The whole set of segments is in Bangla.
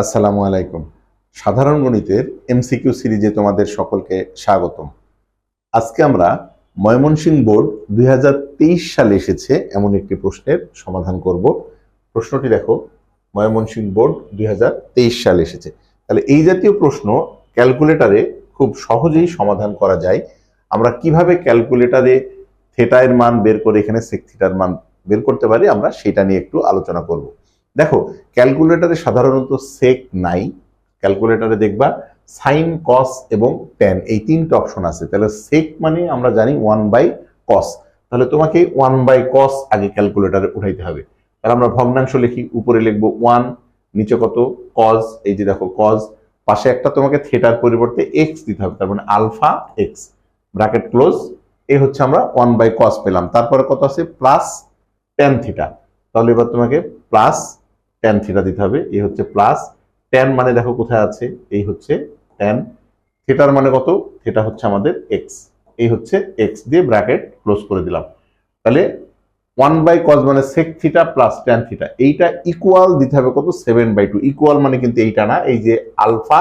আসসালামু আলাইকুম। সাধারণ গণিতের এমসিকিউ সিরিজে তোমাদের সকলকে স্বাগতম। আজকে আমরা ময়মনসিংহ বোর্ড 2023 সালে এসেছে এমন একটি প্রশ্নের সমাধান করব। প্রশ্নটি দেখো, ময়মনসিংহ বোর্ড 2023 সালে এসেছে। তাহলে এই জাতীয় প্রশ্ন ক্যালকুলেটরে খুব সহজেই সমাধান করা যায়। আমরা কিভাবে ক্যালকুলেটরে থিটা এর মান বের করে এখানে সেক থিটার মান বের করতে পারি, আমরা সেটা নিয়ে একটু আলোচনা করব। দেখো, ক্যালকুলেটরে সাধারণত সেক নাই। ক্যালকুলেটরে দেখবা সাইন, কস এবং ট্যান এই তিনটা অপশন আছে। তাহলে সেক মানে আমরা জানি 1/cos। তাহলে তোমাকে 1/cos আগে ক্যালকুলেটরে উঠাইতে হবে। তাহলে আমরা ভগ্নাংশ লিখি, উপরে লিখবো 1, নিচে কত cos, এই যে দেখো cos, পাশে একটা তোমাকে থিটার পরিবর্তে x দিতে হবে, তার মানে আলফা x, ব্র্যাকেট ক্লোজ। এই হচ্ছে আমরা 1/cos পেলাম। তারপরে কত আছে, প্লাস ট্যান থিটা। তাহলে এবার তোমাকে প্লাস ট্যান থিটা দিতে হবে। এই হচ্ছে প্লাস ট্যান, মানে দেখো কোথায় আছে, এই হচ্ছে ট্যান। থিটার মানে কত, থিটা হচ্ছে আমাদের এক্স, এই হচ্ছে এক্স দিয়ে ব্র্যাকেট ক্লোজ করে দিলাম। তাহলে 1/cos মানে sec theta plus tan theta, এইটা ইকুয়াল দিতে হবে কত, 7/2। ইকুয়াল মানে কিন্তু এইটা না, এই যে আলফা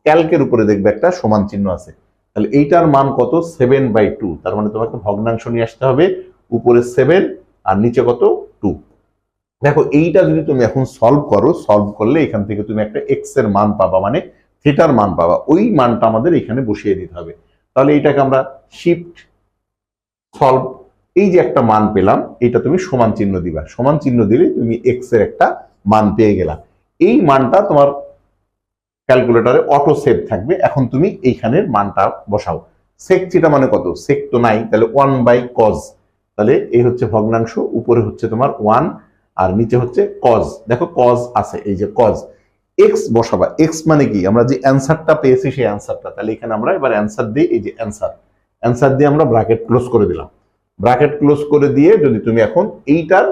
ক্যালকের উপরে দেখবে একটা সমান চিহ্ন আছে। তাহলে এইটার মান কত, 7/2। তার মানে তোমাকে ভগ্নাংশ নিয়ে আসতে হবে, উপরে 7 আর নিচে কত, 2। দেখো, এইটা যদি তুমি এখন সলভ করো, সলভ করলে এখান থেকে তুমি একটা এক্স এর মান পাবা, মানে থিটার মান পাবা। ওই মানটা আমাদের এখানে বসিয়ে দিতে হবে। তাহলে এইটাকে আমরা শিফট সলভ, এই যে একটা মান পেলাম, এটা তুমি সমান চিহ্ন দিবা। সমান চিহ্ন দিলে তুমি এক্স এর একটা মান পেয়ে গেলা। এই মানটা তোমার ক্যালকুলেটরে অটো সেভ থাকবে। এখন তুমি এইখানের মানটা বসাও। সেক থিটা মানে কত, সেক তো নাই, তাহলে 1/cos। তাহলে এই হচ্ছে ভগ্নাংশ, উপরে হচ্ছে তোমার 1 আর নিচে হচ্ছে cos। দেখো cos আছে, এই যে cos, x বসাবা। x মানে কি, আমরা যে অ্যানসারটা পেয়েছি সেই অ্যানসারটা। তাহলে এখানে আমরা এবার অ্যানসার দিই, এই যে অ্যানসার দিয়ে আমরা ব্র্যাকেট ক্লোজ করে দিলাম। ব্র্যাকেট ক্লোজ করে দিয়ে যদি তুমি এখন এইটার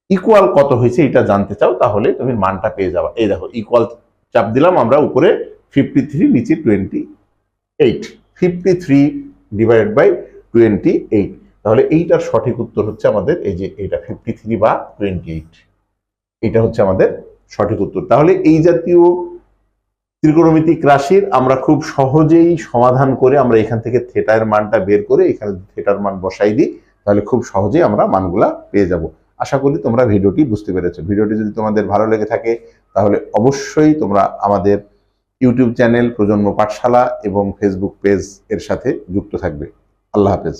ইকুয়াল কত হয়েছে এটা জানতে চাও, তাহলে তুমি মানটা পেয়ে যাবা। এই দেখো, ইকুয়াল চাপ দিলাম আমরা, উপরে 53, নিচে 28। 53 ডিভাইডেড বাই 28। তাহলে এইটার সঠিক উত্তর হচ্ছে আমাদের এই যে এটা 53 বা 28। এটা হচ্ছে আমাদের সঠিক উত্তর। তাহলে এই জাতীয় ত্রিকোণমিতিক রাশির আমরা খুব সহজেই সমাধান করে আমরা এখান থেকে থিটার মানটা বের করে এখানে থিটার মান বসাই দিই, তাহলে খুব সহজেই আমরা মানগুলা পেয়ে যাব। আশা করি তোমরা ভিডিওটি বুঝতে পেরেছো। ভিডিওটি যদি তোমাদের ভালো লেগে থাকে তাহলে অবশ্যই তোমরা আমাদের ইউটিউব চ্যানেল প্রজন্ম পাঠশালা এবং ফেসবুক পেজ এর সাথে যুক্ত থাকবে। আল্লাহ হাফেজ।